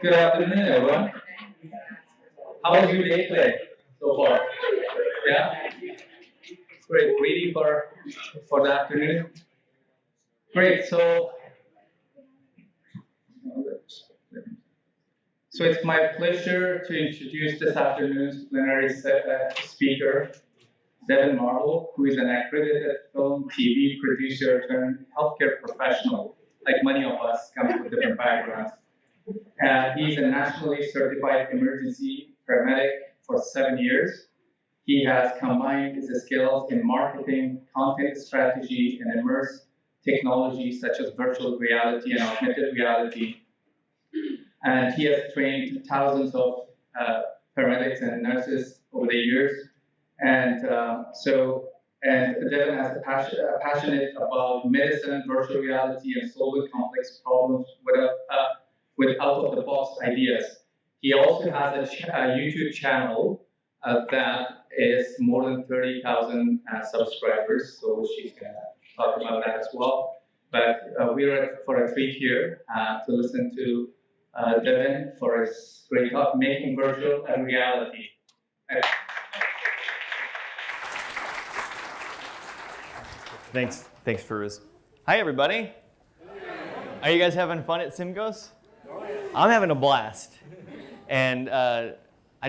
Good afternoon, everyone. How was your day today so far? Yeah? Great. Ready for the afternoon? Great. So it's my pleasure to introduce this afternoon's plenary speaker, Devin, who is an accredited film, TV producer turned healthcare professional. Like many of us, comes with different backgrounds. He's a nationally certified emergency paramedic for 7 years. He has combined his skills in marketing, content strategy, and immersive technologies such as virtual reality and augmented reality. And he has trained thousands of paramedics and nurses over the years. And Devin has passionate about medicine, virtual reality, and solving complex problems with out-of-the-box ideas. He also has a YouTube channel that is more than 30,000 subscribers, so she's going to talk about that as well. But we're for a treat here to listen to Devin for his great talk, Making Virtual a Reality. Thanks, Farouz. Hi, everybody. Are you guys having fun at SimGHOSTS? I'm having a blast. And I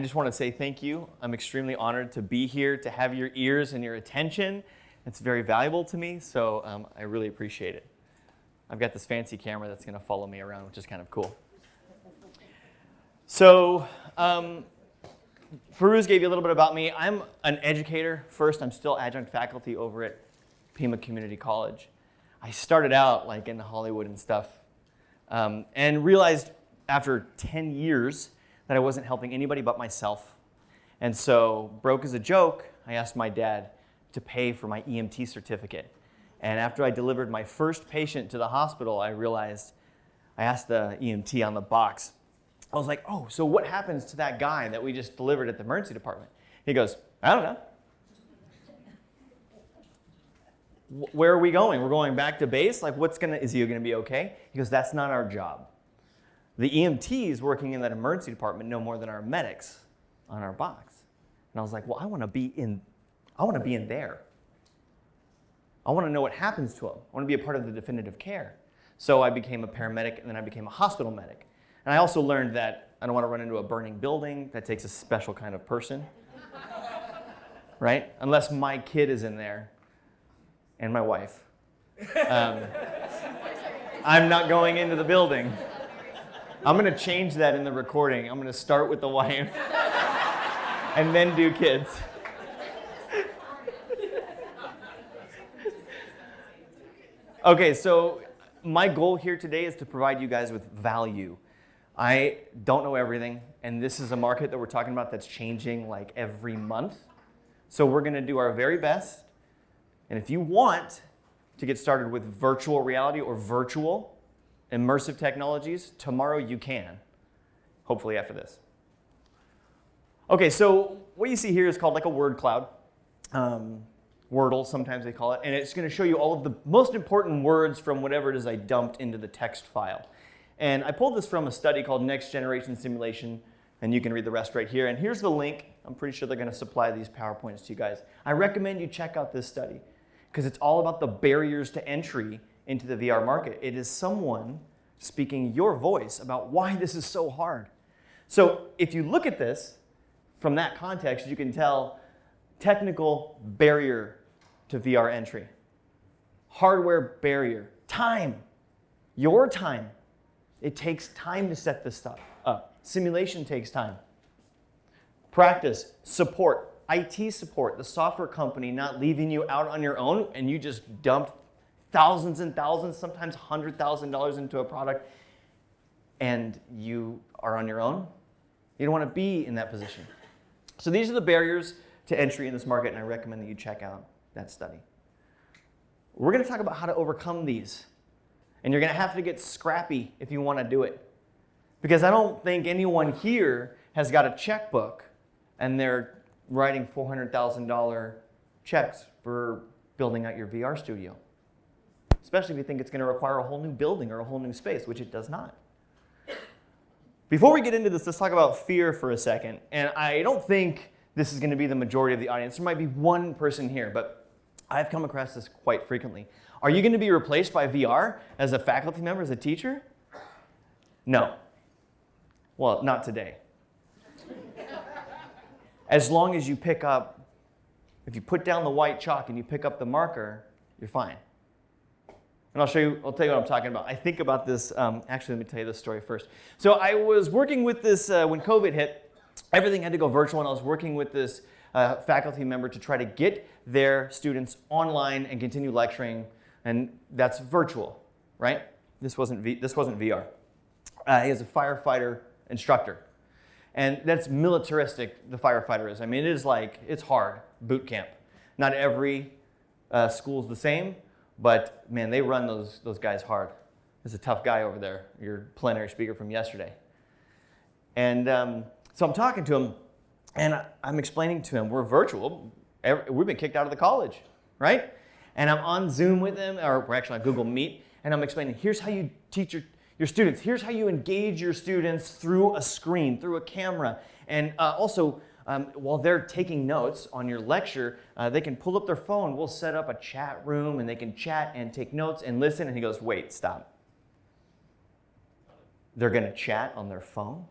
just want to say thank you. I'm extremely honored to be here, to have your ears and your attention. It's very valuable to me, so I really appreciate it. I've got this fancy camera that's going to follow me around, which is kind of cool. So Farouz gave you a little bit about me. I'm an educator. First, I'm still adjunct faculty over at Pima Community College. I started out like in Hollywood and stuff and realized after 10 years that I wasn't helping anybody but myself. And so, broke as a joke, I asked my dad to pay for my EMT certificate. And after I delivered my first patient to the hospital, I realized, I asked the EMT on the box, I was like, oh, so what happens to that guy that we just delivered at the emergency department? He goes, I don't know. Where are we going? We're going back to base? Like, is he gonna be okay? He goes, that's not our job. The EMTs working in that emergency department know more than our medics on our box. And I was like, well, I want to be in there. I want to know what happens to him. I want to be a part of the definitive care. So I became a paramedic, and then I became a hospital medic. And I also learned that I don't want to run into a burning building. That takes a special kind of person, right? Unless my kid is in there and my wife. I'm not going into the building. I'm going to change that in the recording. I'm going to start with the wife and then do kids. Okay, so my goal here today is to provide you guys with value. I don't know everything, and this is a market that we're talking about that's changing like every month. So we're going to do our very best. And if you want to get started with virtual reality or virtual immersive technologies, tomorrow you can, hopefully after this. Okay, so what you see here is called like a word cloud. Wordle, sometimes they call it, and it's going to show you all of the most important words from whatever it is I dumped into the text file. And I pulled this from a study called Next Generation Simulation, and you can read the rest right here. And here's the link. I'm pretty sure they're going to supply these PowerPoints to you guys. I recommend you check out this study because it's all about the barriers to entry into the VR market. It is someone speaking your voice about why this is so hard. So if you look at this from that context, you can tell technical barrier to VR entry, hardware barrier, time, your time. It takes time to set this stuff up. Simulation takes time. Practice, support, IT support, the software company not leaving you out on your own and you just dumped thousands and thousands, sometimes $100,000 into a product and you are on your own. You don't want to be in that position. So these are the barriers to entry in this market, and I recommend that you check out that study. We're going to talk about how to overcome these, and you're going to have to get scrappy if you want to do it. Because I don't think anyone here has got a checkbook and they're writing $400,000 checks for building out your VR studio. Especially if you think it's going to require a whole new building or a whole new space, which it does not. Before we get into this, let's talk about fear for a second. And I don't think this is going to be the majority of the audience. There might be one person here, but I've come across this quite frequently. Are you going to be replaced by VR as a faculty member, as a teacher? No. Well, not today. As long as you pick up, if you put down the white chalk and you pick up the marker, you're fine. And I'll tell you what I'm talking about. I think about this, actually, let me tell you this story first. So I was working with this, when COVID hit, everything had to go virtual, and I was working with this faculty member to try to get their students online and continue lecturing, and that's virtual, right? This wasn't VR. He is a firefighter instructor. And that's militaristic, the firefighter is. I mean, it's hard, boot camp. Not every school's the same, but man, they run those guys hard. There's a tough guy over there, your plenary speaker from yesterday. And so I'm talking to him, and I'm explaining to him, we're virtual. We've been kicked out of the college, right? And I'm on Zoom with him, or we're actually on Google Meet, and I'm explaining, here's how you teach your students. Here's how you engage your students through a screen, through a camera. And also, while they're taking notes on your lecture, they can pull up their phone. We'll set up a chat room, and they can chat and take notes and listen. And he goes, wait, stop. They're going to chat on their phone?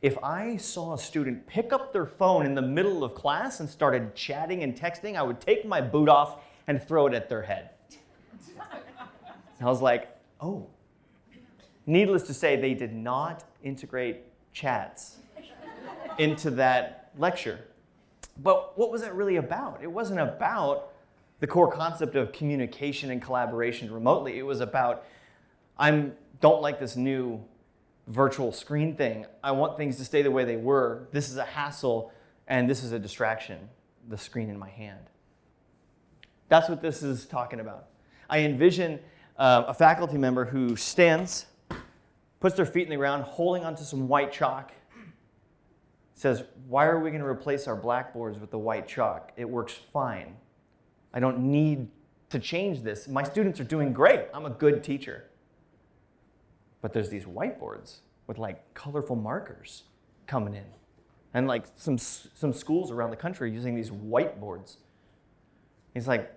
If I saw a student pick up their phone in the middle of class and started chatting and texting, I would take my boot off and throw it at their head. I was like, oh. Needless to say, they did not integrate chats into that lecture. But what was it really about? It wasn't about the core concept of communication and collaboration remotely. It was about, don't like this new virtual screen thing. I want things to stay the way they were. This is a hassle, and this is a distraction, the screen in my hand. That's what this is talking about. I envision a faculty member who stands, puts their feet in the ground, holding onto some white chalk, says, why are we going to replace our blackboards with the white chalk? It works fine. I don't need to change this. My students are doing great. I'm a good teacher. But there's these whiteboards with like colorful markers coming in. And like some schools around the country are using these whiteboards. He's like,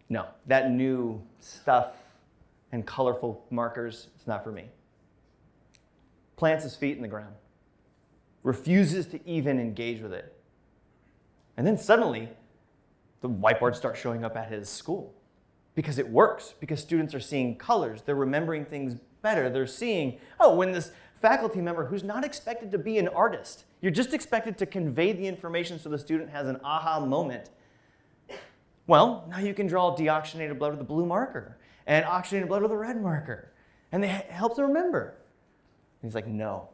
no, that new stuff and colorful markers, it's not for me. Plants his feet in the ground. Refuses to even engage with it. And then suddenly, the whiteboards start showing up at his school because it works, because students are seeing colors. They're remembering things better. They're seeing, when this faculty member who's not expected to be an artist, you're just expected to convey the information so the student has an aha moment. Well, now you can draw deoxygenated blood with a blue marker and oxygenated blood with a red marker. And it helps them remember. And he's like, no.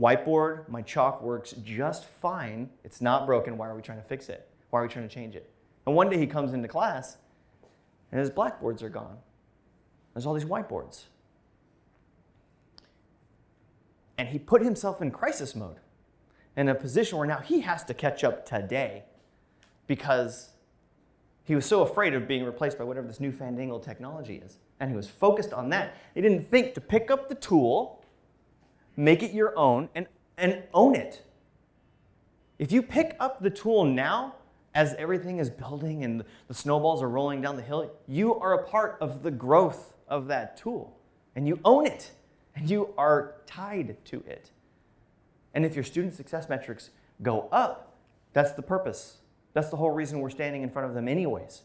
Whiteboard, my chalk works just fine. It's not broken. Why are we trying to fix it? Why are we trying to change it? And one day he comes into class and his blackboards are gone. There's all these whiteboards. And he put himself in crisis mode, in a position where now he has to catch up today because he was so afraid of being replaced by whatever this new fandangled technology is. And he was focused on that. He didn't think to pick up the tool, make it your own, and own it. If you pick up the tool now, as everything is building and the snowballs are rolling down the hill, you are a part of the growth of that tool. And you own it. And you are tied to it. And if your student success metrics go up, that's the purpose. That's the whole reason we're standing in front of them anyways.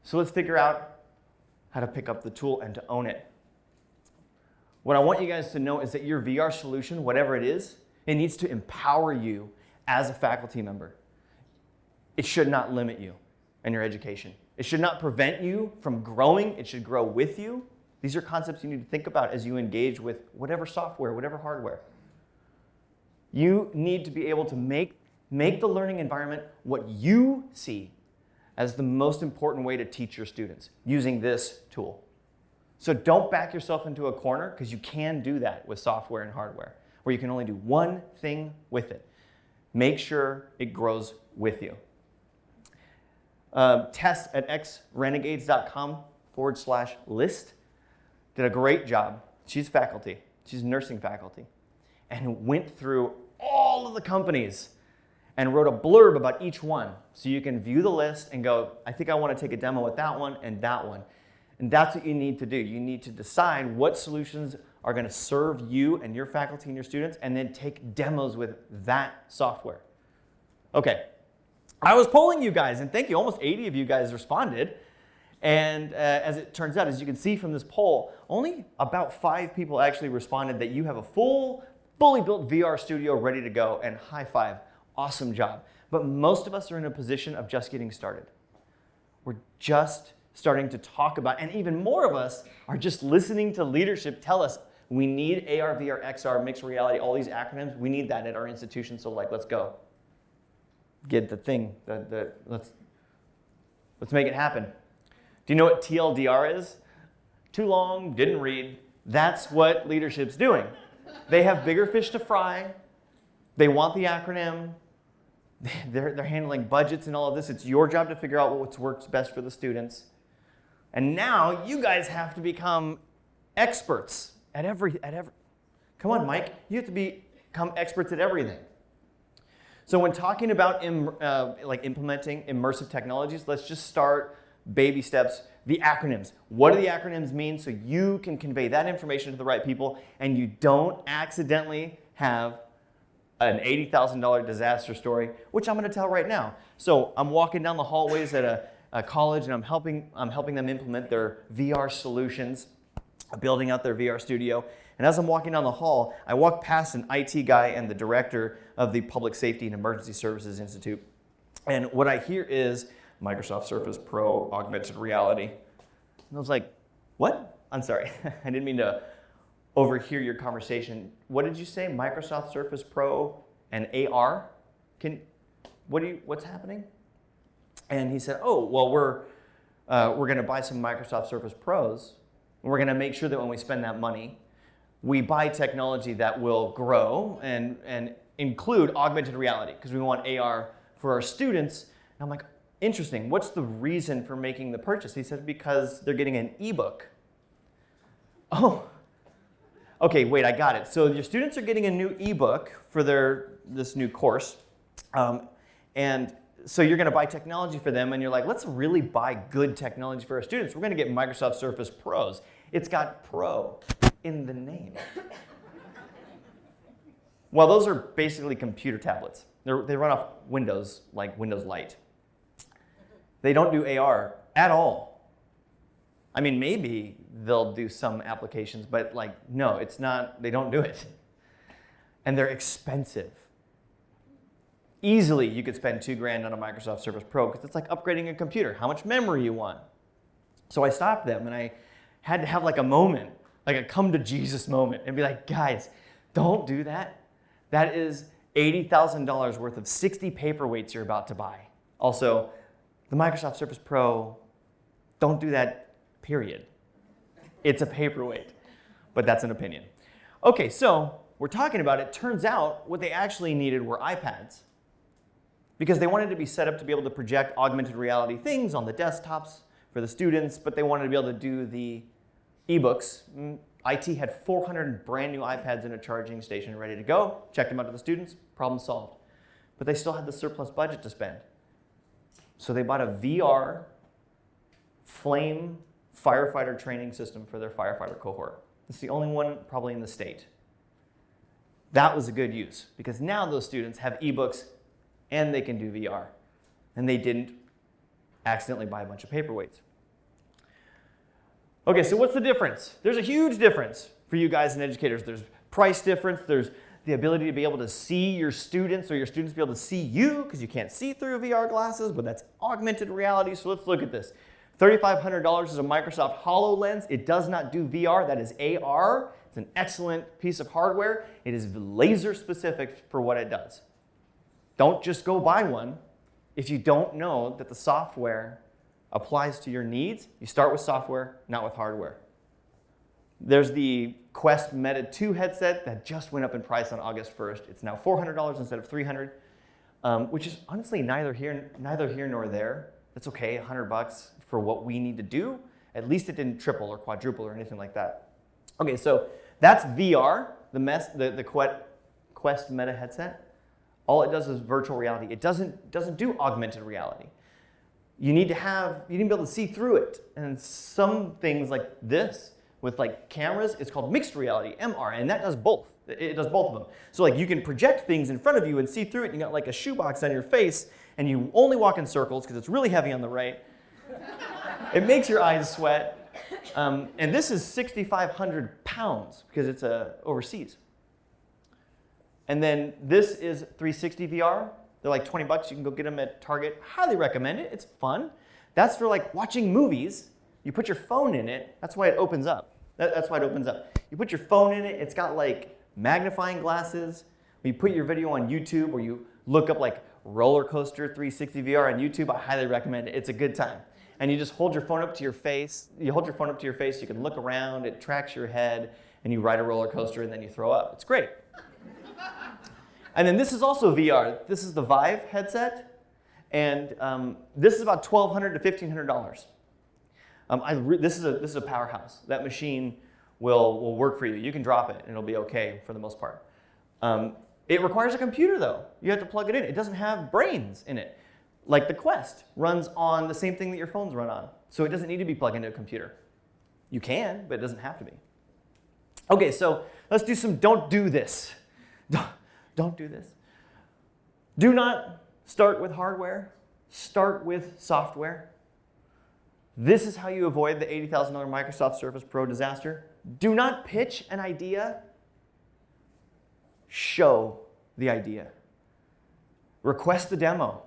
So let's figure out how to pick up the tool and to own it. What I want you guys to know is that your VR solution, whatever it is, it needs to empower you as a faculty member. It should not limit you in your education. It should not prevent you from growing. It should grow with you. These are concepts you need to think about as you engage with whatever software, whatever hardware. You need to be able to make the learning environment what you see as the most important way to teach your students using this tool. So don't back yourself into a corner, because you can do that with software and hardware, where you can only do one thing with it. Make sure it grows with you. Tess at xrenegades.com/list did a great job. She's faculty. She's nursing faculty. And went through all of the companies and wrote a blurb about each one. So you can view the list and go, I think I want to take a demo with that one and that one. And that's what you need to do. You need to decide what solutions are going to serve you and your faculty and your students, and then take demos with that software. Okay. I was polling you guys, and thank you. Almost 80 of you guys responded. And as it turns out, as you can see from this poll, only about 5 people actually responded that you have a fully built VR studio ready to go, and high five. Awesome job. But most of us are in a position of just getting started. We're just starting to talk about, and even more of us are just listening to leadership tell us we need AR, VR, XR, mixed reality, all these acronyms. We need that at our institution, so let's go. Get the thing, let's make it happen. Do you know what TLDR is? Too long, didn't read. That's what leadership's doing. They have bigger fish to fry. They want the acronym. They're handling budgets and all of this. It's your job to figure out what works best for the students. And now you guys have to become experts at every. Come on, Mike. You have to become experts at everything. So when talking about implementing immersive technologies, let's just start baby steps. The acronyms. What do the acronyms mean so you can convey that information to the right people and you don't accidentally have an $80,000 disaster story, which I'm going to tell right now. So I'm walking down the hallways at a college, and I'm helping them implement their VR solutions, building out their VR studio. And as I'm walking down the hall, I walk past an IT guy and the director of the Public Safety and Emergency Services Institute. And what I hear is Microsoft Surface Pro augmented reality. And I was like, what? I'm sorry. I didn't mean to overhear your conversation. What did you say? Microsoft Surface Pro and AR? What's happening? And he said, oh, well, we're going to buy some Microsoft Surface Pros. And we're going to make sure that when we spend that money, we buy technology that will grow and include augmented reality, because we want AR for our students. And I'm like, interesting. What's the reason for making the purchase? He said, because they're getting an ebook. Oh, okay, wait, I got it. So your students are getting a new ebook for this new course. And so you're going to buy technology for them, and you're like, let's really buy good technology for our students. We're going to get Microsoft Surface Pros. It's got Pro in the name. Well, those are basically computer tablets. They run off Windows, like Windows Lite. They don't do AR at all. I mean, maybe they'll do some applications, but no, it's not, they don't do it. And they're expensive. Easily, you could spend $2,000 on a Microsoft Surface Pro because it's like upgrading a computer. How much memory you want? So I stopped them and I had to have a moment, like a come to Jesus moment, and be like, guys, don't do that. That is $80,000 worth of 60 paperweights you're about to buy. Also, the Microsoft Surface Pro, don't do that, period. It's a paperweight, but that's an opinion. Okay, so we're talking about it. Turns out what they actually needed were iPads, because they wanted to be set up to be able to project augmented reality things on the desktops for the students, but they wanted to be able to do the ebooks. IT had 400 brand new iPads in a charging station ready to go. Checked them out to the students, problem solved. But they still had the surplus budget to spend. So they bought a VR flame firefighter training system for their firefighter cohort. It's the only one probably in the state. That was a good use, because now those students have ebooks and they can do VR. And they didn't accidentally buy a bunch of paperweights. Okay, so what's the difference? There's a huge difference for you guys and educators. There's price difference. There's the ability to be able to see your students, or your students be able to see you, because you can't see through VR glasses, but that's augmented reality. So let's look at this. $3,500 is a Microsoft HoloLens. It does not do VR. That is AR. It's an excellent piece of hardware. It is laser specific for what it does. Don't just go buy one if you don't know that the software applies to your needs. You start with software, not with hardware. There's the Quest Meta 2 headset that just went up in price on August 1st. It's now $400 instead of $300, which is honestly neither here nor there. That's okay, $100 for what we need to do. At least it didn't triple or quadruple or anything like that. Okay, so That's VR, the Quest Meta headset. All it does is virtual reality. It doesn't do augmented reality. You need to be able to see through it. And some things like this, with like cameras, it's called mixed reality, MR, and that does both. It does both of them. So like you can project things in front of you and see through it, and you got like a shoebox on your face, and you only walk in circles because it's really heavy on the right. It makes your eyes sweat. And this is 6,500 pounds because it's overseas. And then this is 360 VR. They're like 20 bucks. You can go get them at Target. Highly recommend it. It's fun. That's for like watching movies. You put your phone in it. That's why it opens up. That's why it opens up. You put your phone in it. It's got like magnifying glasses. When you put your video on YouTube or you look up like roller coaster 360 VR on YouTube, I highly recommend it. It's a good time. And you just hold your phone up to your face. You hold your phone up to your face. You can look around. It tracks your head. And you ride a roller coaster and then you throw up. It's great. And then this is also VR. This is the Vive headset. And this is about $1,200 to $1,500. This is a powerhouse. That machine will work for you. You can drop it and it'll be okay for the most part. It requires a computer though. You have to plug it in. It doesn't have brains in it. Like the Quest runs on the same thing that your phones run on. So it doesn't need to be plugged into a computer. You can, but it doesn't have to be. Okay, so let's do some don't do this. Don't do this. Do not start with hardware. Start with software. This is how you avoid the $80,000 Microsoft Surface Pro disaster. Do not pitch an idea. Show the idea. Request the demo.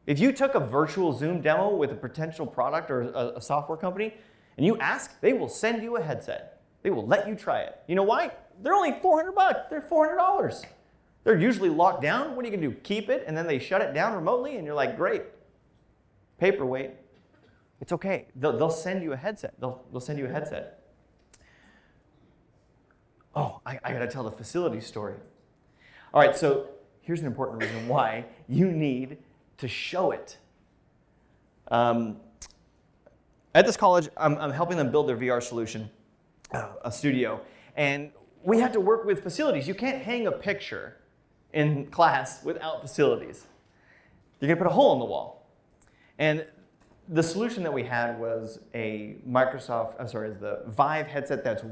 If you took a virtual Zoom demo with a potential product or a software company and you ask, they will send you a headset. They will let you try it. You know why? They're only 400 bucks. They're $400. They're usually locked down. What are you going to do? Keep it and then they shut it down remotely and you're like, great. Paperweight. It's okay. They'll send you a headset. They'll send you a headset. Oh, I got to tell the facility story. All right, so here's an important reason why you need to show it. At this college, I'm helping them build their VR solution, a studio. And we have to work with facilities. You can't hang a picture in class without facilities. You're going to put a hole in the wall. And the solution that we had was the Vive headset that's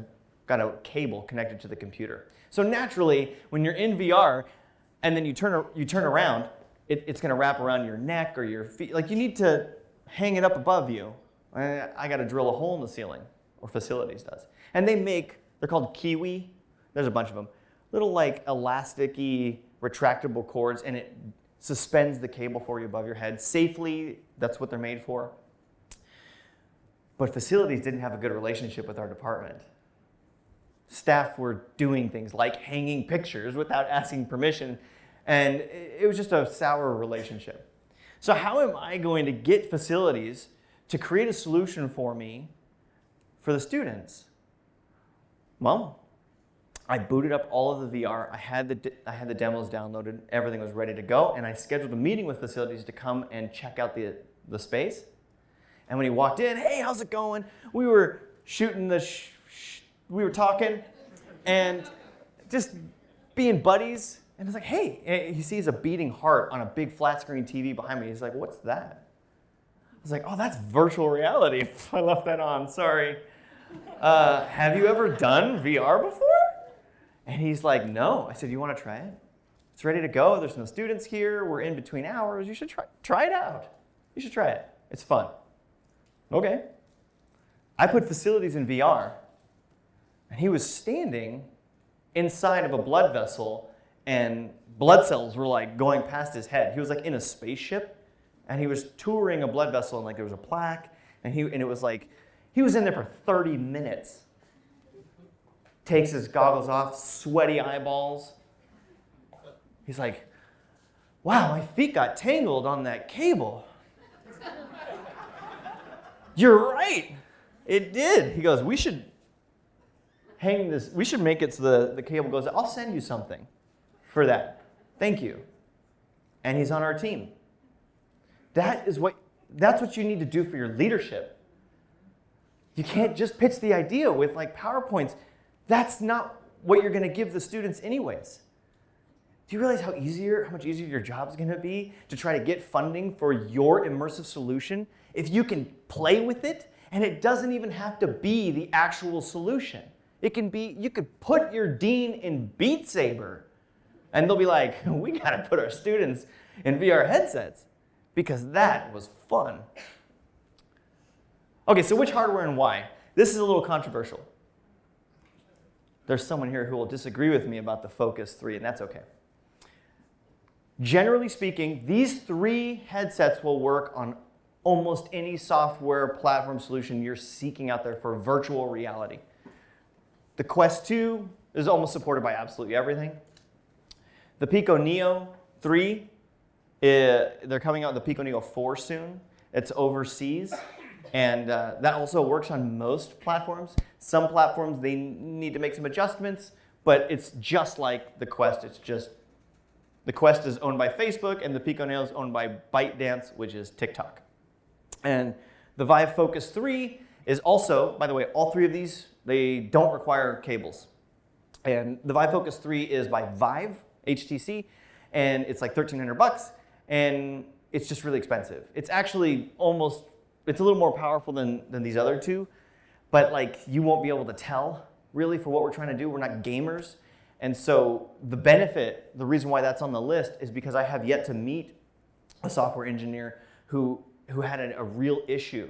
got a cable connected to the computer. So naturally, when you're in VR and then you turn around, it's going to wrap around your neck or your feet. Like you need to hang it up above you. I got to drill a hole in the ceiling, or facilities does. And they're called Kiwi. There's a bunch of them. Little like elasticy, retractable cords, and it suspends the cable for you above your head safely. That's what they're made for. But facilities didn't have a good relationship with our department. Staff were doing things like hanging pictures without asking permission, and it was just a sour relationship. So how am I going to get facilities to create a solution for me for the students? Well, I booted up all of the VR. I had the demos downloaded. Everything was ready to go, and I scheduled a meeting with facilities to come and check out the space. And when he walked in, hey, how's it going? We were shooting we were talking and just being buddies. And it's like, hey, and he sees a beating heart on a big flat screen TV behind me. He's like, what's that? I was like, oh, that's virtual reality. I left that on, sorry. Have you ever done VR before? And he's like, no. I said, you want to try it? It's ready to go. There's no students here. We're in between hours. You should try it out. You should try it. It's fun. Okay. I put facilities in VR, and he was standing inside of a blood vessel, and blood cells were like going past his head. He was like in a spaceship, and he was touring a blood vessel, and like there was a plaque, and it was like, he was in there for 30 minutes. Takes his goggles off, sweaty eyeballs. He's like, wow, my feet got tangled on that cable. You're right, it did. He goes, we should make it so the cable goes, I'll send you something for that. Thank you. And he's on our team. That's what you need to do for your leadership. You can't just pitch the idea with like PowerPoints. That's not what you're going to give the students anyways. Do you realize how much easier your job is going to be to try to get funding for your immersive solution if you can play with it and it doesn't even have to be the actual solution? It can be, you could put your dean in Beat Saber and they'll be like, we got to put our students in VR headsets because that was fun. Okay, so which hardware and why? This is a little controversial. There's someone here who will disagree with me about the Focus 3, and that's okay. Generally speaking, these 3 headsets will work on almost any software platform solution you're seeking out there for virtual reality. The Quest 2 is almost supported by absolutely everything. The Pico Neo 3, they're coming out with the Pico Neo 4 soon. It's overseas, and that also works on most platforms. Some platforms, they need to make some adjustments, but it's just like the Quest. It's just, the Quest is owned by Facebook, and the Pico Neo is owned by ByteDance, which is TikTok. And the Vive Focus 3 is also, by the way, all 3 of these, they don't require cables. And the Vive Focus 3 is by Vive, HTC, and it's like $1,300, and it's just really expensive. It's actually almost, it's a little more powerful than these other 2, but like you won't be able to tell really for what we're trying to do. We're not gamers. And so the benefit, the reason why that's on the list is because I have yet to meet a software engineer who had a real issue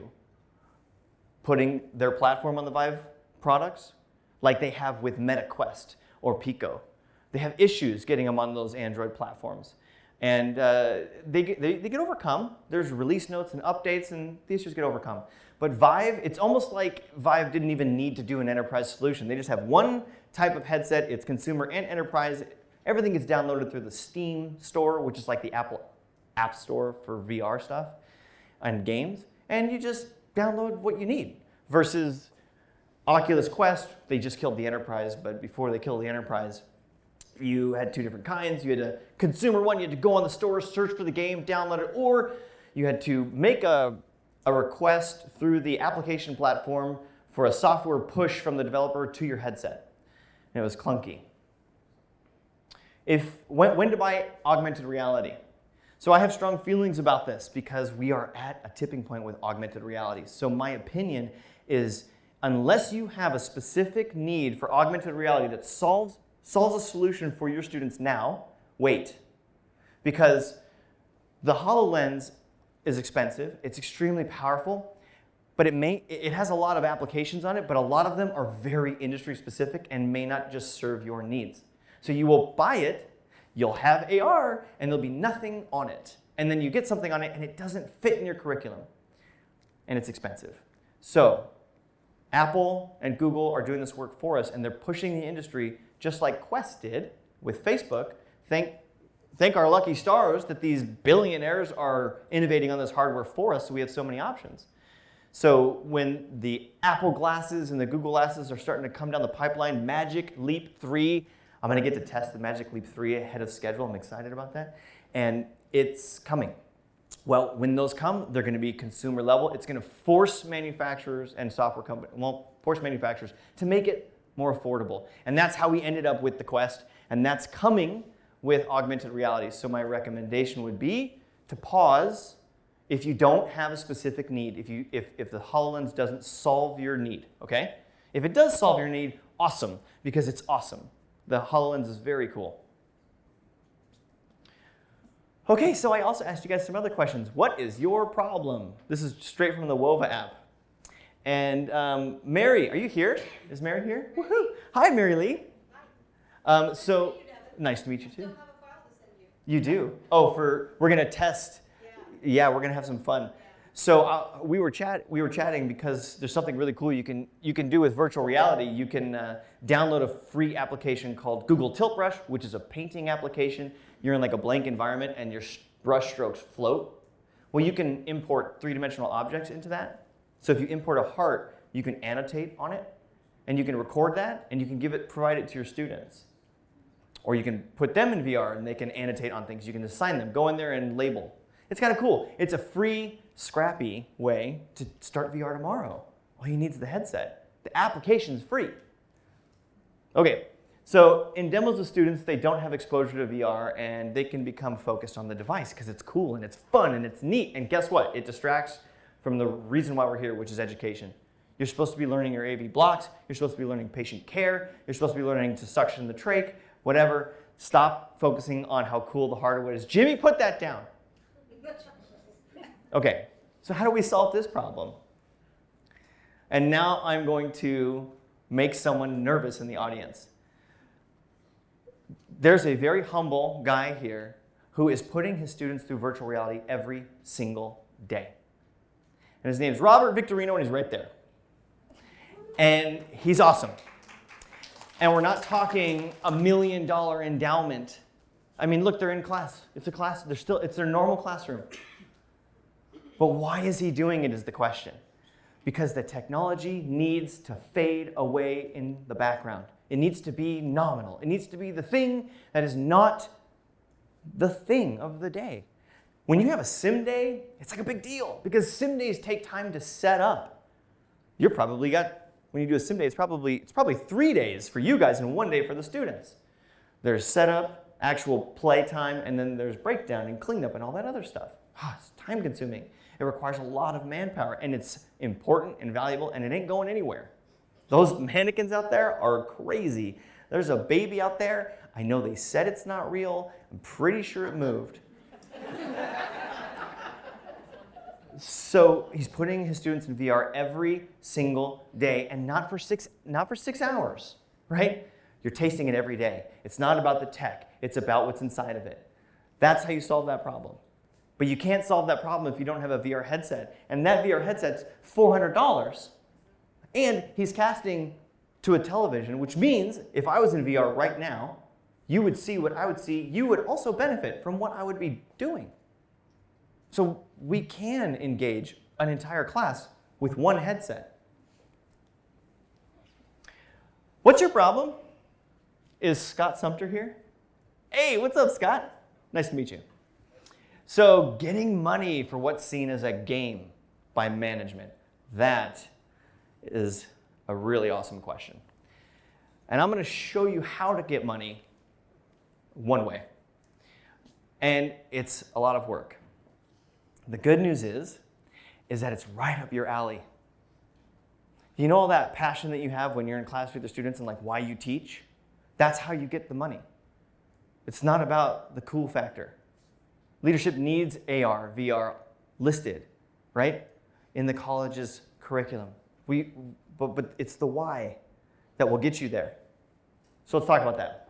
putting their platform on the Vive products like they have with MetaQuest or Pico. They have issues getting them on those Android platforms. And they get overcome. There's release notes and updates, and the issues get overcome. But Vive, it's almost like Vive didn't even need to do an enterprise solution. They just have one type of headset. It's consumer and enterprise. Everything gets downloaded through the Steam store, which is like the Apple App Store for VR stuff and games. And you just download what you need. Versus Oculus Quest, they just killed the enterprise. But before they killed the enterprise, you had 2 different kinds. You had a consumer one, you had to go on the store, search for the game, download it, or you had to make a request through the application platform for a software push from the developer to your headset. And it was clunky. When to buy augmented reality? So I have strong feelings about this because we are at a tipping point with augmented reality. So my opinion is unless you have a specific need for augmented reality that solves a solution for your students now, wait. Because the HoloLens is expensive, it's extremely powerful, but it has a lot of applications on it, but a lot of them are very industry specific and may not just serve your needs. So you will buy it, you'll have AR, and there'll be nothing on it. And then you get something on it and it doesn't fit in your curriculum. And it's expensive. So Apple and Google are doing this work for us, and they're pushing the industry just like Quest did with Facebook. Thank our lucky stars that these billionaires are innovating on this hardware for us so we have so many options. So when the Apple glasses and the Google glasses are starting to come down the pipeline, Magic Leap 3, I'm going to get to test the Magic Leap 3 ahead of schedule. I'm excited about that. And it's coming. Well, when those come, they're going to be consumer level. It's going to force manufacturers and software companies, force manufacturers to make it more affordable. And that's how we ended up with the Quest. And that's coming with augmented reality. So my recommendation would be to pause if you don't have a specific need, if the HoloLens doesn't solve your need, okay? If it does solve your need, awesome, because it's awesome. The HoloLens is very cool. Okay, so I also asked you guys some other questions. What is your problem? This is straight from the Wova app. And Mary, are you here? Is Mary here? Woohoo! Hi, Mary Lee. Hi. So nice to meet you too. I still have a file to send you. You do? Oh, we're gonna test. Yeah, we're gonna have some fun. Yeah. So we were chatting because there's something really cool you can do with virtual reality. You can download a free application called Google Tilt Brush, which is a painting application. You're in like a blank environment and your brush strokes float. Well, you can import 3-dimensional objects into that. So if you import a heart, you can annotate on it, and you can record that, and you can provide it to your students. Or you can put them in VR and they can annotate on things. You can assign them, go in there and label. It's kind of cool. It's a free, scrappy way to start VR tomorrow. All you need is the headset. The application's free. Okay, so in demos with students, they don't have exposure to VR and they can become focused on the device because it's cool and it's fun and it's neat. And guess what? It distracts from the reason why we're here, which is education. You're supposed to be learning your AV blocks. You're supposed to be learning patient care. You're supposed to be learning to suction the trach, whatever. Stop focusing on how cool the hardware is. Jimmy, put that down. Okay, so how do we solve this problem? And now I'm going to make someone nervous in the audience. There's a very humble guy here who is putting his students through virtual reality every single day. And his name is Robert Victorino, and he's right there. And he's awesome. And we're not talking $1 million endowment. I mean, look, they're in class. It's a class. It's their normal classroom. But why is he doing it is the question. Because the technology needs to fade away in the background. It needs to be nominal. It needs to be the thing that is not the thing of the day. When you have a sim day, it's like a big deal because sim days take time to set up. When you do a sim day, it's probably 3 days for you guys and 1 day for the students. There's setup, actual play time, and then there's breakdown and cleanup and all that other stuff. It's time consuming. It requires a lot of manpower and it's important and valuable and it ain't going anywhere. Those mannequins out there are crazy. There's a baby out there. I know they said it's not real. I'm pretty sure it moved. So he's putting his students in VR every single day and not for 6 hours, right? You're tasting it every day. It's not about the tech. It's about what's inside of it. That's how you solve that problem. But you can't solve that problem if you don't have a VR headset. And that VR headset's $400. And he's casting to a television, which means if I was in VR right now, you would see what I would see. You would also benefit from what I would be doing. So we can engage an entire class with one headset. What's your problem? Is Scott Sumter here? Hey, what's up, Scott? Nice to meet you. So getting money for what's seen as a game by management, that is a really awesome question. And I'm going to show you how to get money one way. And it's a lot of work. The good news is that it's right up your alley. You know all that passion that you have when you're in class with the students and like why you teach? That's how you get the money. It's not about the cool factor. Leadership needs AR, VR listed, right? In the college's curriculum. But it's the why that will get you there. So let's talk about that.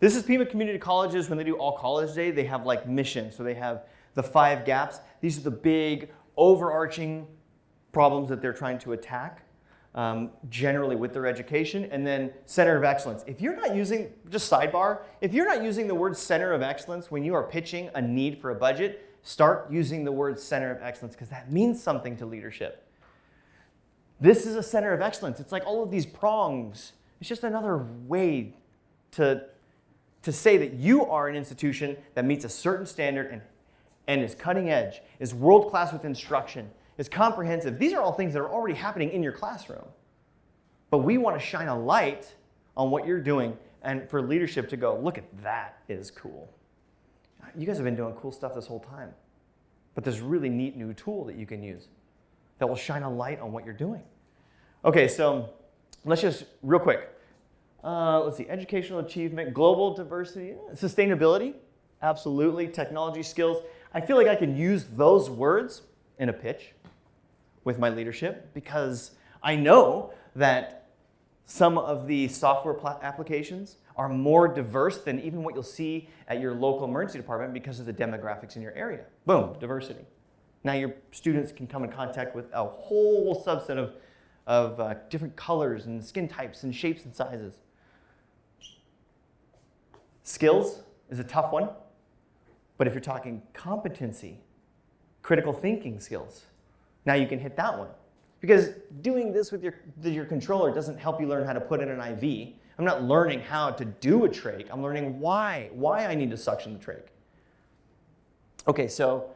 This is Pima Community Colleges. When they do All College Day, they have like missions. So they have the 5 gaps. These are the big overarching problems that they're trying to attack, generally with their education. And then Center of Excellence. If you're not using, just sidebar, if you're not using the word Center of Excellence when you are pitching a need for a budget, start using the word Center of Excellence because that means something to leadership. This is a center of excellence. It's like all of these prongs. It's just another way to say that you are an institution that meets a certain standard and is cutting edge, is world-class with instruction, is comprehensive. These are all things that are already happening in your classroom. But we want to shine a light on what you're doing and for leadership to go, look at that is cool. You guys have been doing cool stuff this whole time. But there's a really neat new tool that you can use that will shine a light on what you're doing. Okay, so let's just real quick. Let's see, educational achievement, global diversity, sustainability, absolutely, technology skills. I feel like I can use those words in a pitch with my leadership because I know that some of the software applications are more diverse than even what you'll see at your local emergency department because of the demographics in your area. Boom, diversity. Now your students can come in contact with a whole subset of different colors and skin types and shapes and sizes. Skills is a tough one, but if you're talking competency, critical thinking skills, now you can hit that one. Because doing this with your controller doesn't help you learn how to put in an IV. I'm not learning how to do a trach. I'm learning why I need to suction the trach. Okay, so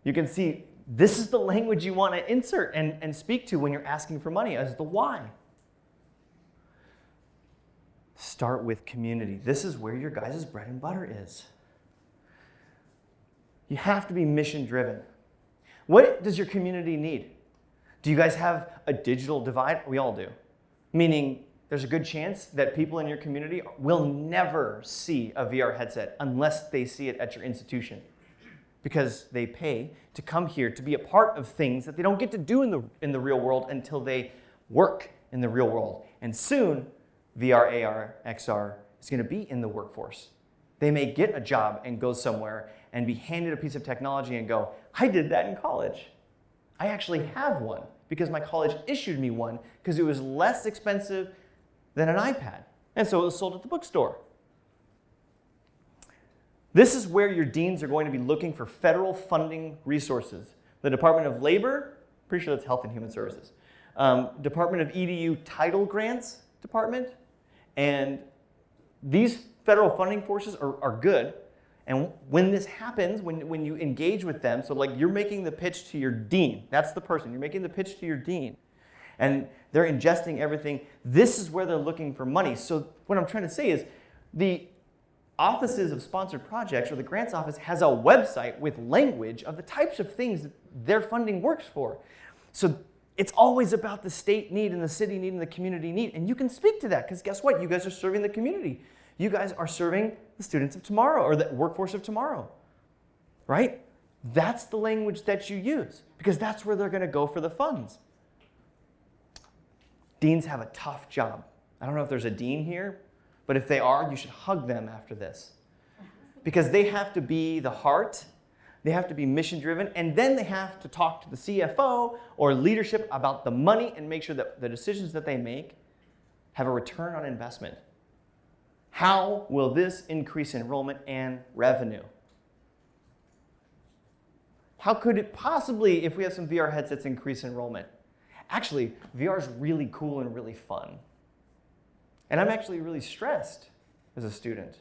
you can see this is the language you want to insert and speak to when you're asking for money as the why. Start with community. This is where your guys' bread and butter is. You have to be mission driven. What does your community need? Do you guys have a digital divide? We all do. Meaning there's a good chance that people in your community will never see a VR headset unless they see it at your institution, because they pay to come here to be a part of things that they don't get to do in the real world until they work in the real world. And soon, VR, AR, XR is going to be in the workforce. They may get a job and go somewhere and be handed a piece of technology and go, I did that in college. I actually have one because my college issued me one because it was less expensive than an iPad. And so it was sold at the bookstore. This is where your deans are going to be looking for federal funding resources. The Department of Labor, pretty sure that's Health and Human Services. Department of EDU Title Grants Department. And these federal funding forces are good. And when this happens, when you engage with them, so like you're making the pitch to your dean, that's the person, you're making the pitch to your dean, and they're ingesting everything, this is where they're looking for money. So what I'm trying to say is the offices of sponsored projects, or the grants office, has a website with language of the types of things that their funding works for. So it's always about the state need and the city need and the community need. And you can speak to that because guess what? You guys are serving the community. You guys are serving the students of tomorrow or the workforce of tomorrow, right? That's the language that you use because that's where they're going to go for the funds. Deans have a tough job. I don't know if there's a dean here, but if they are, you should hug them after this because they have to be the heart. They have to be mission-driven, and then they have to talk to the CFO or leadership about the money and make sure that the decisions that they make have a return on investment. How will this increase enrollment and revenue? How could it possibly, if we have some VR headsets, increase enrollment? Actually, VR is really cool and really fun. And I'm actually really stressed as a student,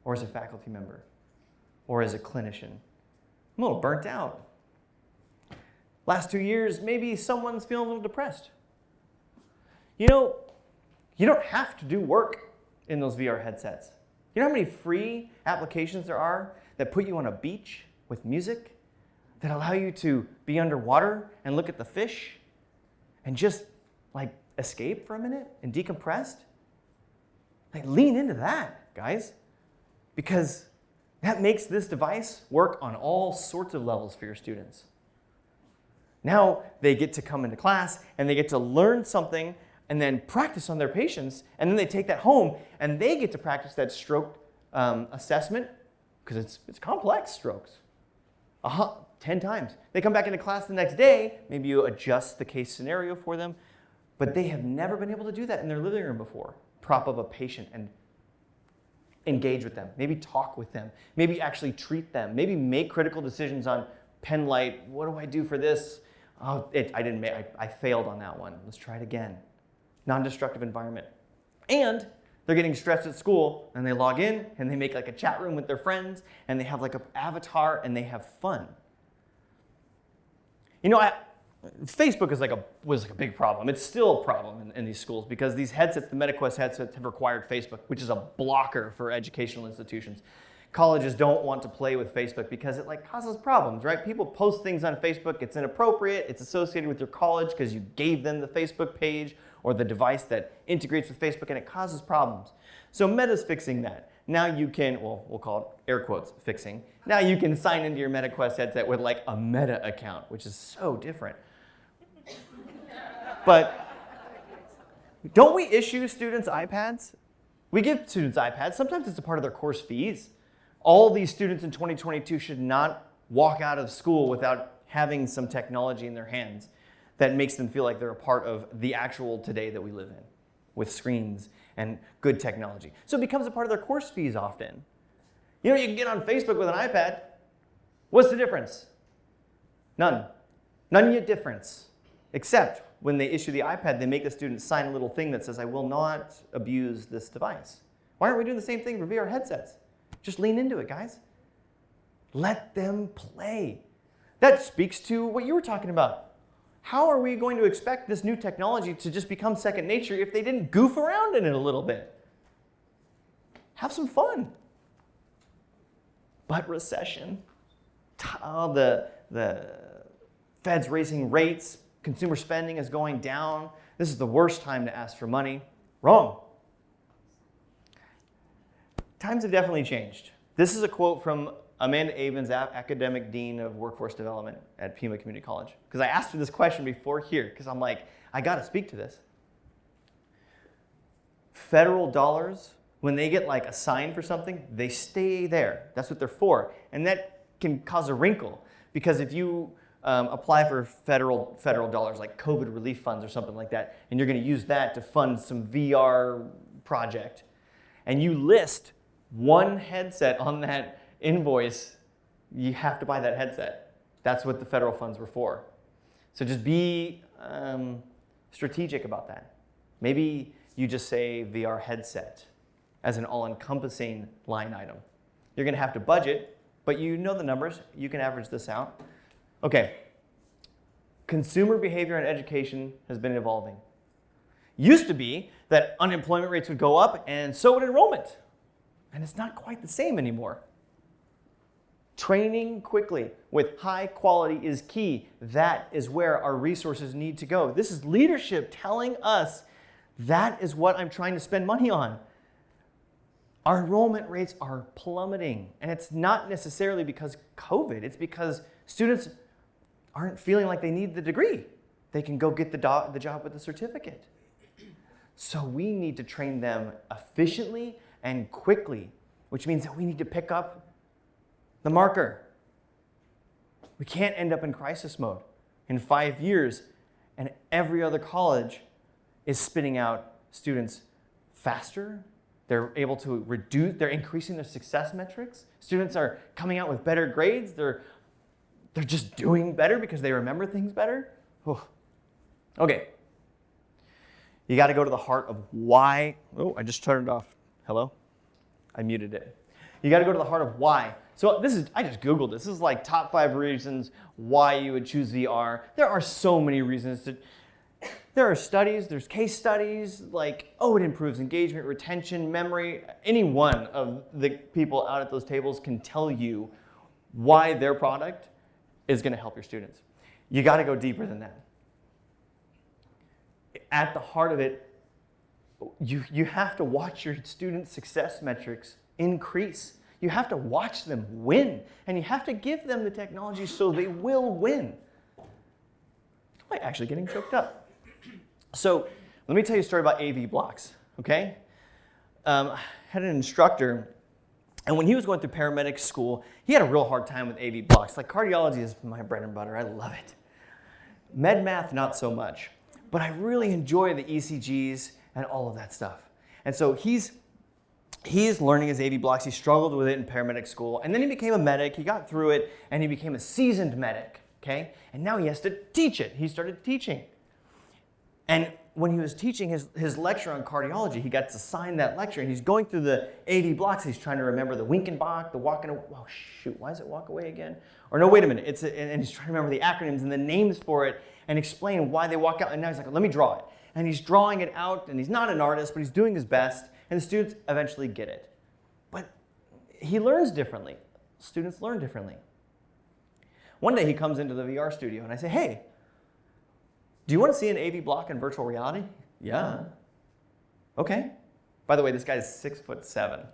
or as a faculty member, or as a clinician. I'm a little burnt out. Last 2 years, maybe someone's feeling a little depressed. You know, you don't have to do work in those VR headsets. You know how many free applications there are that put you on a beach with music, that allow you to be underwater and look at the fish and just like escape for a minute and decompress? Like, lean into that, guys, because that makes this device work on all sorts of levels for your students. Now they get to come into class and they get to learn something and then practice on their patients, and then they take that home and they get to practice that stroke assessment because it's complex strokes. 10 times. They come back into class the next day, maybe you adjust the case scenario for them, but they have never been able to do that in their living room before. Prop up a patient and engage with them, maybe talk with them, maybe actually treat them, maybe make critical decisions on pen light. What do I do for this? Oh, I failed on that one. Let's try it again. Non-destructive environment. And they're getting stressed at school and they log in and they make like a chat room with their friends and they have like an avatar and they have fun. You know, Facebook was like a big problem. It's still a problem in these schools because these headsets, the MetaQuest headsets, have required Facebook, which is a blocker for educational institutions. Colleges don't want to play with Facebook because it like causes problems, right? People post things on Facebook. It's inappropriate. It's associated with your college because you gave them the Facebook page or the device that integrates with Facebook, and it causes problems. So Meta's fixing that. Now you can, well, we'll call it air quotes fixing. Now you can sign into your MetaQuest headset with like a Meta account, which is so different. But don't we issue students iPads? We give students iPads. Sometimes it's a part of their course fees. All these students in 2022 should not walk out of school without having some technology in their hands that makes them feel like they're a part of the actual today that we live in, with screens and good technology. So it becomes a part of their course fees often. You know, you can get on Facebook with an iPad. What's the difference? None. None yet difference. Except when they issue the iPad, they make the student sign a little thing that says, I will not abuse this device. Why aren't we doing the same thing for VR headsets? Just lean into it, guys. Let them play. That speaks to what you were talking about. How are we going to expect this new technology to just become second nature if they didn't goof around in it a little bit? have some fun. But recession, the Fed's raising rates, consumer spending is going down. This is the worst time to ask for money. Wrong. Times have definitely changed. This is a quote from Amanda Avens, Academic Dean of Workforce Development at Pima Community College. Because I asked her this question before here, because I'm like, I got to speak to this. Federal dollars, when they get like assigned for something, they stay there. That's what they're for. And that can cause a wrinkle, because if you apply for federal dollars like COVID relief funds or something like that, and you're going to use that to fund some VR project, and you list one headset on that invoice, you have to buy that headset. That's what the federal funds were for. So just be strategic about that. Maybe you just say VR headset as an all-encompassing line item. You're going to have to budget, but you know the numbers. You can average this out. Okay. Consumer behavior in education has been evolving. Used to be that unemployment rates would go up and so would enrollment. And it's not quite the same anymore. Training quickly with high quality is key. That is where our resources need to go. This is leadership telling us that is what I'm trying to spend money on. Our enrollment rates are plummeting. And it's not necessarily because COVID. It's because students aren't feeling like they need the degree. They can go get the job with the certificate. So we need to train them efficiently and quickly, which means that we need to pick up the marker. We can't end up in crisis mode in 5 years, and every other college is spitting out students faster. They're able to reduce, they're increasing their success metrics. Students are coming out with better grades. They're just doing better because they remember things better. Oh. Okay. You got to go to the heart of why. Oh, I just turned it off. Hello? I muted it. You got to go to the heart of why. So I just Googled this. This is like top 5 reasons why you would choose VR. There are so many reasons. There are studies, there's case studies, like, oh, it improves engagement, retention, memory. Any one of the people out at those tables can tell you why their product is going to help your students. You got to go deeper than that. At the heart of it, you have to watch your students' success metrics increase. You have to watch them win, and you have to give them the technology so they will win. I'm actually getting choked up. So let me tell you a story about AV blocks, okay? I had an instructor, and when he was going through paramedic school, he had a real hard time with AV blocks. Like, cardiology is my bread and butter. I love it. Med math, not so much. But I really enjoy the ECGs and all of that stuff. And so he's learning his AV blocks. He struggled with it in paramedic school. And then he became a medic. He got through it, and he became a seasoned medic, okay? And now he has to teach it. He started teaching. And when he was teaching his lecture on cardiology, he got to sign that lecture, and he's going through the AV blocks. He's trying to remember the Winkenbach, the walking away. Oh, shoot, why is it walk away again? Or no, wait a minute. And he's trying to remember the acronyms and the names for it and explain why they walk out. And now he's like, let me draw it. And he's drawing it out, and he's not an artist, but he's doing his best. And the students eventually get it. But he learns differently. Students learn differently. One day he comes into the VR studio, and I say, hey, do you want to see an AV block in virtual reality? Yeah. Okay. By the way, this guy's 6'7".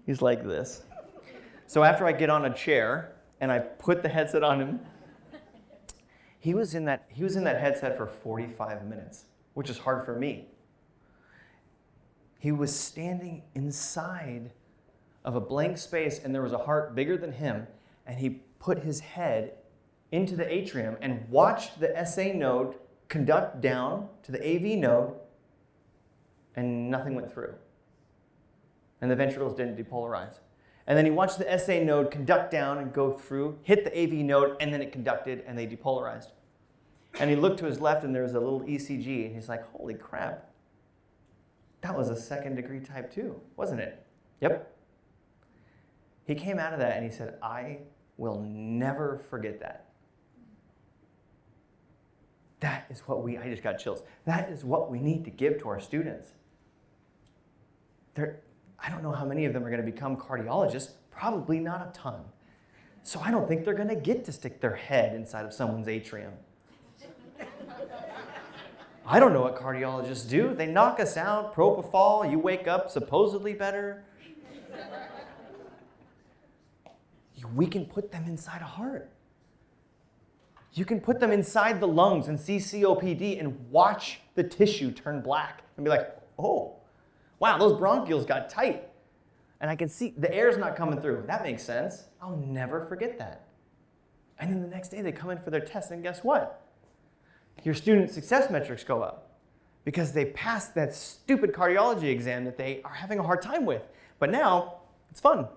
He's like this. So after I get on a chair and I put the headset on him, he was in that headset for 45 minutes, which is hard for me. He was standing inside of a blank space, and there was a heart bigger than him, and he put his head into the atrium and watched the SA node conduct down to the AV node, and nothing went through. And the ventricles didn't depolarize. And then he watched the SA node conduct down and go through, hit the AV node, and then it conducted, and they depolarized. And he looked to his left, and there was a little ECG, and he's like, holy crap. That was a 2nd degree type 2, wasn't it? Yep. He came out of that, and he said, I will never forget that. That is what I just got chills. That is what we need to give to our students. I don't know how many of them are going to become cardiologists, probably not a ton. So I don't think they're going to get to stick their head inside of someone's atrium. I don't know what cardiologists do. They knock us out, propofol, you wake up supposedly better. We can put them inside a heart. You can put them inside the lungs and see COPD and watch the tissue turn black and be like, oh, wow, those bronchioles got tight. And I can see the air's not coming through. That makes sense. I'll never forget that. And then the next day they come in for their test, and guess what? Your student success metrics go up because they passed that stupid cardiology exam that they are having a hard time with. But now it's fun.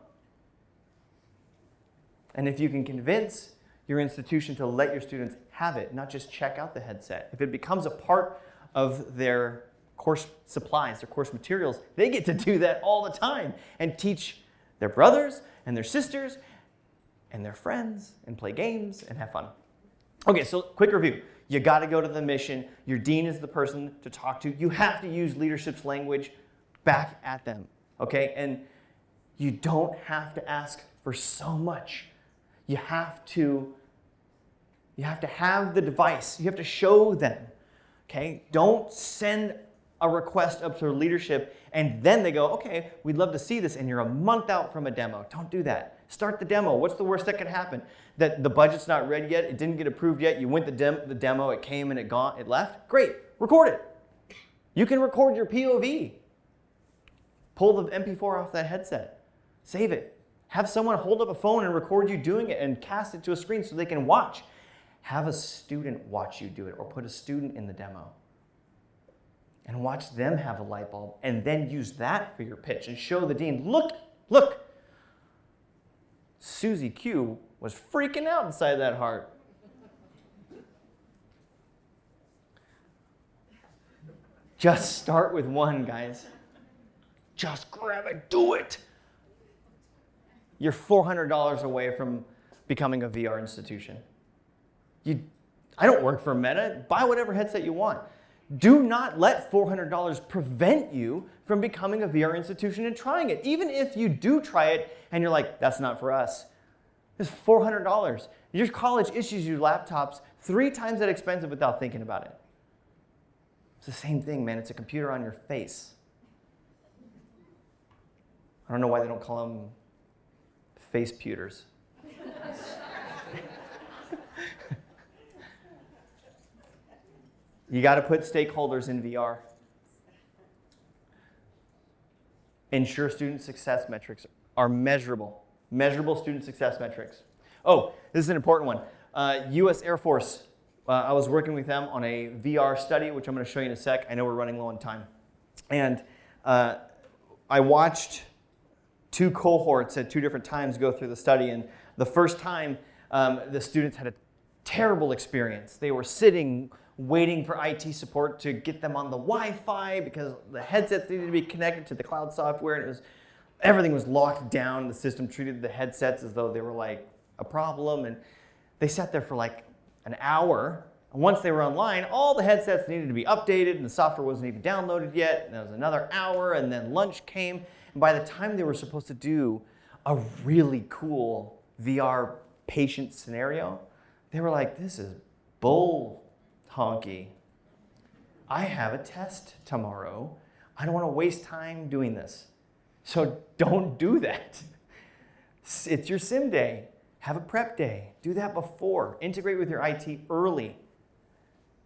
And if you can convince your institution to let your students have it, not just check out the headset, if it becomes a part of their course supplies, their course materials, they get to do that all the time and teach their brothers and their sisters and their friends and play games and have fun. Okay, so quick review. You got to go to the mission. Your dean is the person to talk to. You have to use leadership's language back at them, okay? And you don't have to ask for so much. You have to have the device. You have to show them, okay? Don't send a request up to leadership and then they go, okay, we'd love to see this, and you're a month out from a demo. Don't do that. Start the demo. What's the worst that could happen? That the budget's not ready yet, it didn't get approved yet, you went the demo, it came and it left. Great, record it. You can record your POV. Pull the MP4 off that headset. Save it. Have someone hold up a phone and record you doing it and cast it to a screen so they can watch. Have a student watch you do it, or put a student in the demo. And watch them have a light bulb, and then use that for your pitch and show the dean, look, Susie Q was freaking out inside that heart. Just start with one, guys. Just grab it, do it. You're $400 away from becoming a VR institution. I don't work for Meta. Buy whatever headset you want. Do not let $400 prevent you from becoming a VR institution and trying it. Even if you do try it and you're like, that's not for us. It's $400. Your college issues you laptops 3 times that expensive without thinking about it. It's the same thing, man. It's a computer on your face. I don't know why they don't call them face pewters. You got to put stakeholders in VR. Ensure student success metrics are measurable. Measurable student success metrics. Oh, this is an important one. U.S. Air Force. I was working with them on a VR study, which I'm going to show you in a sec. I know we're running low on time. And I watched 2 cohorts at 2 different times go through the study. And the first time, the students had a terrible experience. They were sitting, waiting for IT support to get them on the Wi-Fi because the headsets needed to be connected to the cloud software, and everything was locked down. The system treated the headsets as though they were like a problem, and they sat there for like an hour. And once they were online, all the headsets needed to be updated, and the software wasn't even downloaded yet, and there was another hour, and then lunch came, and by the time they were supposed to do a really cool VR patient scenario, they were like, this is bull honky. I have a test tomorrow. I don't want to waste time doing this. So don't do that. It's your sim day. Have a prep day. Do that before. Integrate with your IT early.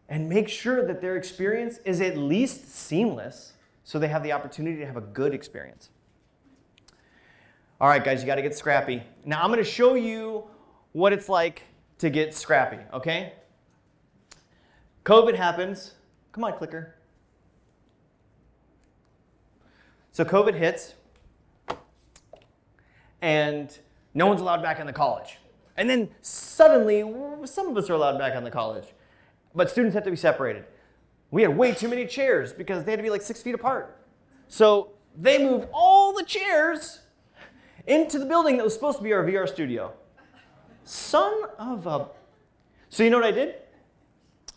And make sure that their experience is at least seamless so they have the opportunity to have a good experience. All right, guys, you got to get scrappy. Now I'm going to show you what it's like to get scrappy, okay? COVID happens. Come on, clicker. So COVID hits, and no one's allowed back in the college. And then suddenly, some of us are allowed back in the college, but students have to be separated. We had way too many chairs because they had to be like 6 feet apart. So they moved all the into the building that was supposed to be our VR studio. Son of a... So you know what I did?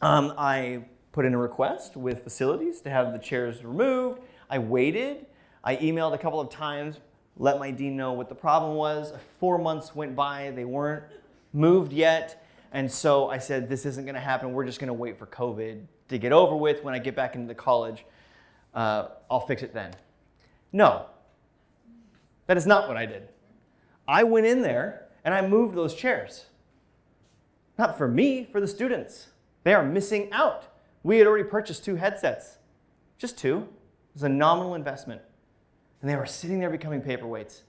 I put in a request with facilities to have the chairs removed. I waited. I emailed a couple of times, let my dean know what the problem was. 4 months went by, they weren't moved yet. And so I said, this isn't gonna happen. We're just gonna wait for COVID to get over with. When I get back into the college, I'll fix it then. No, that is not what I did. I went in there and I moved those chairs. Not for me, for the students. They are missing out. We had already purchased 2 headsets, just 2. It was a nominal investment. And they were sitting there becoming paperweights.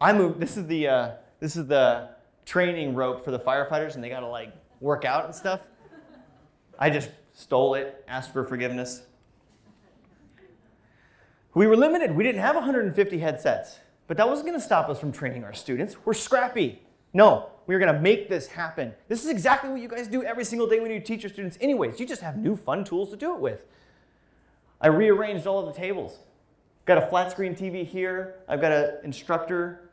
I moved, this is the training rope for the firefighters, and they gotta like work out and stuff. I just stole it, asked for forgiveness. We were limited. We didn't have 150 headsets, but that wasn't gonna stop us from training our students. We're scrappy. No, we were gonna make this happen. This is exactly what you guys do every single day when you teach your students anyways. You just have new fun tools to do it with. I rearranged all of the tables. Got a flat screen TV here. I've got an instructor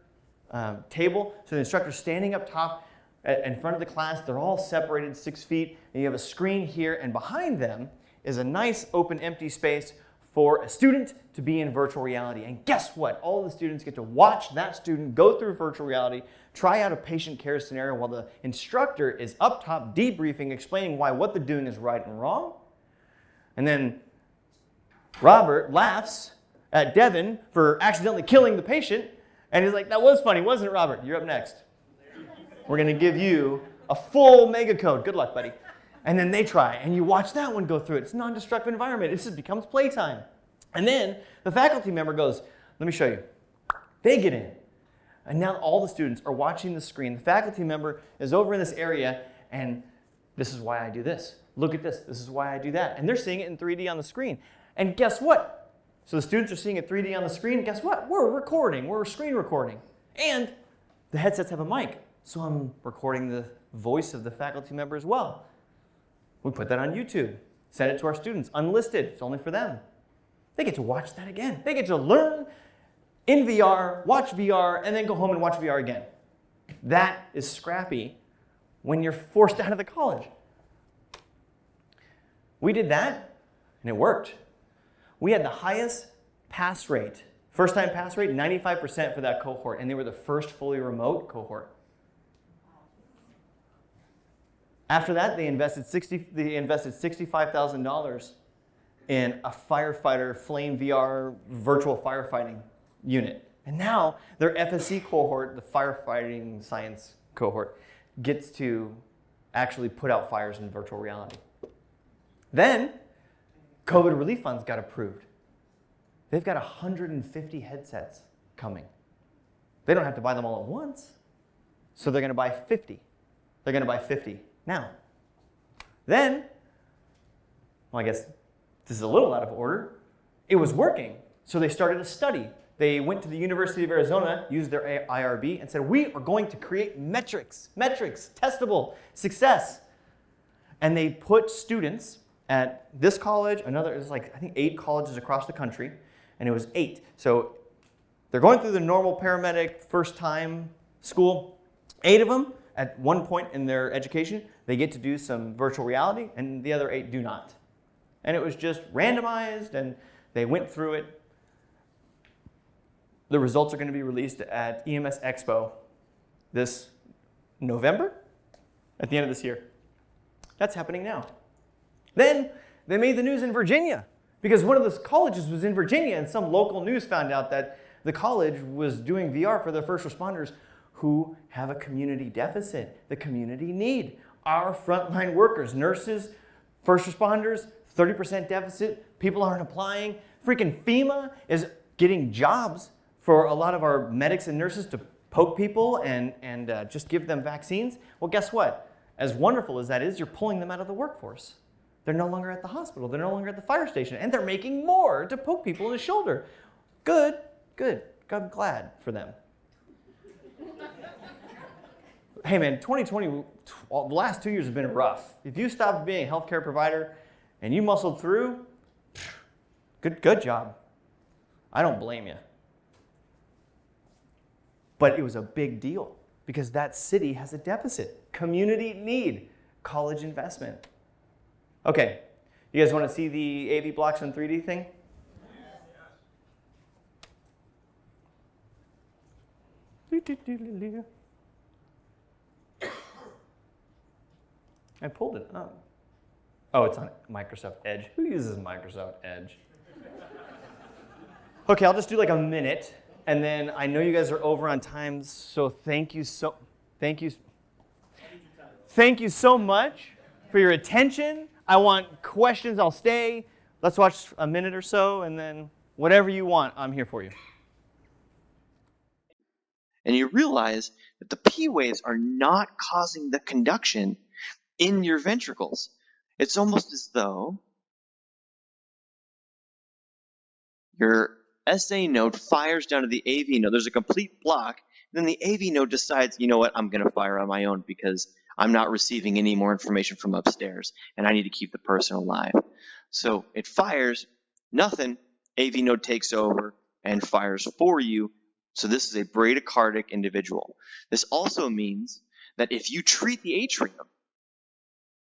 table. So the instructor's standing up top in front of the class. They're all separated 6 feet. And you have a screen here, and behind them is a nice open empty space for a student to be in virtual reality. And guess what? All of the students get to watch that student go through virtual reality, try out a patient care scenario while the instructor is up top debriefing, explaining why what they're doing is right and wrong. And then Robert laughs at Devin for accidentally killing the patient. And he's like, that was funny, wasn't it, Robert? You're up next. We're going to give you a full mega code. Good luck, buddy. And then they try, and you watch that one go through it. It's a non-destructive environment. It just becomes playtime. And then the faculty member goes, let me show you. They get in. And now all the students are watching the screen. The faculty member is over in this area, and this is why I do this. Look at this. This is why I do that. And they're seeing it in 3D on the screen. And guess what? So the students are seeing it 3D on the screen. Guess what? We're recording. We're screen recording. And the headsets have a mic. So I'm recording the voice of the faculty member as well. We put that on YouTube. Send it to our students. Unlisted. It's only for them. They get to watch that again. They get to learn in VR, watch VR, and then go home and watch VR again. That is scrappy when you're forced out of the college. We did that, and it worked. We had the highest pass rate, first-time pass rate, 95% for that cohort, and they were the first fully remote cohort. After that, they invested $65,000 in a firefighter flame VR virtual firefighting unit. And now their FSC cohort, the firefighting science cohort, gets to actually put out fires in virtual reality. Then COVID relief funds got approved. They've got 150 headsets coming. They don't have to buy them all at once, so they're going to buy 50. They're going to buy 50 now. Then, well, I guess this is a little out of order. It was working, so they started a study. They went to the University of Arizona, used their IRB, and said, we are going to create metrics, testable, success. And they put students at this college, another, it was like, I think 8 colleges across the country, and it was 8. So they're going through the normal paramedic first time school. 8 of them, at one point in their education, they get to do some virtual reality, and the other 8 do not. And it was just randomized, and they went through it. The results are going to be released at EMS Expo this November, at the end of this year. That's happening now. Then they made the news in Virginia because one of those colleges was in Virginia, and some local news found out that the college was doing VR for their first responders who have a community deficit, the community need. Our frontline workers, nurses, first responders, 30% deficit, people aren't applying. Freaking FEMA is getting jobs for a lot of our medics and nurses to poke people and just give them vaccines. Well, guess what? As wonderful as that is, you're pulling them out of the workforce. They're no longer at the hospital. They're no longer at the fire station. And they're making more to poke people in the shoulder. Good. I'm glad for them. Hey man, 2020, the last 2 years have been rough. If you stopped being a healthcare provider and you muscled through, good job. I don't blame you. But it was a big deal because that city has a deficit. Community need, college investment. Okay, you guys want to see the AV blocks in 3D thing? I pulled it up. Oh, it's on Microsoft Edge. Who uses Microsoft Edge? Okay, I'll just do like a minute, and then I know you guys are over on time, so thank you so much for your attention. I want questions, I'll stay. Let's watch a minute or so, and then whatever you want, I'm here for you. And you realize that the P waves are not causing the conduction in your ventricles. It's almost as though your SA node fires down to the AV node. There's a complete block. Then the AV node decides, you know what, I'm going to fire on my own because I'm not receiving any more information from upstairs, and I need to keep the person alive. So it fires, nothing, AV node takes over and fires for you. So this is a bradycardic individual. This also means that if you treat the atrium,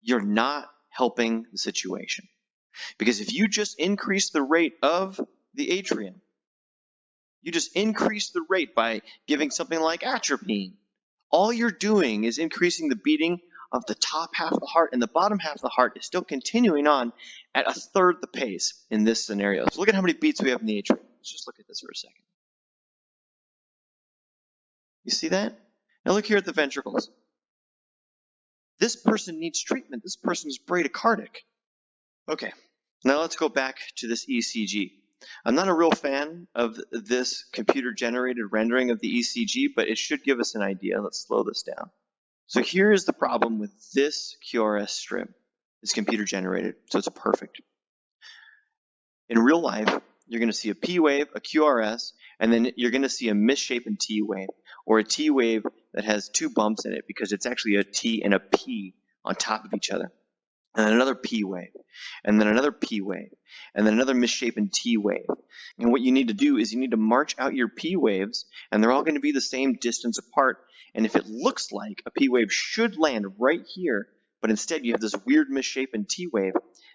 you're not helping the situation. Because if you just increase the rate of the atrium, you just increase the rate by giving something like atropine, all you're doing is increasing the beating of the top half of the heart, and the bottom half of the heart is still continuing on at a third the pace in this scenario. So look at how many beats we have in the atrium. Let's just look at this for a second. You see that? Now look here at the ventricles. This person needs treatment. This person is bradycardic. Okay, now let's go back to this ECG. I'm not a real fan of this computer-generated rendering of the ECG, but it should give us an idea. Let's slow this down. So here is the problem with this QRS strip. It's computer-generated, so it's perfect. In real life, you're going to see a P wave, a QRS, and then you're going to see a misshapen T wave, or a T wave that has two bumps in it because it's actually a T and a P on top of each other. And then another P wave, and then another P wave, and then another misshapen T wave. And what you need to do is you need to march out your P waves, and they're all going to be the same distance apart. And if it looks like a P wave should land right here, but instead you have this weird misshapen T wave,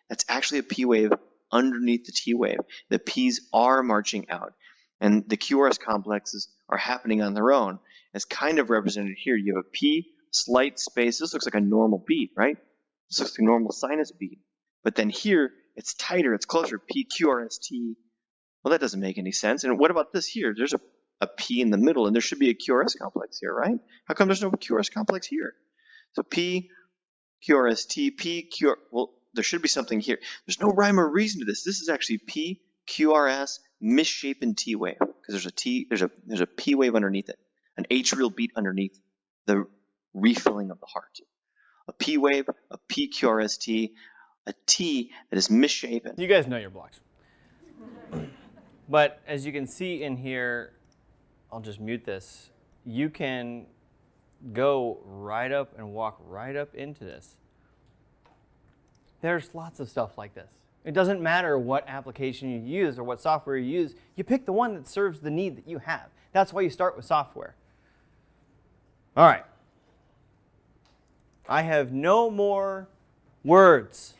that's actually a P wave underneath the T wave. The P's are marching out, and the QRS complexes are happening on their own. It's kind of represented here. You have a P, slight space. This looks like a normal beat, right? This looks like a normal sinus beat. But then here, it's tighter, it's closer, P, QRST. Well, that doesn't make any sense. And what about this here? There's a P in the middle, and there should be a QRS complex here, right? How come there's no QRS complex here? So P, QRST, P, QR, well, there should be something here. There's no rhyme or reason to this. This is actually P, QRS, misshapen T wave, because there's a P wave underneath it, an atrial beat underneath the refilling of the heart. A P wave, a PQRST, a T that is misshapen. You guys know your blocks. But as you can see in here, I'll just mute this. You can go right up and walk right up into this. There's lots of stuff like this. It doesn't matter what application you use or what software you use. You pick the one that serves the need that you have. That's why you start with software. All right. I have no more words.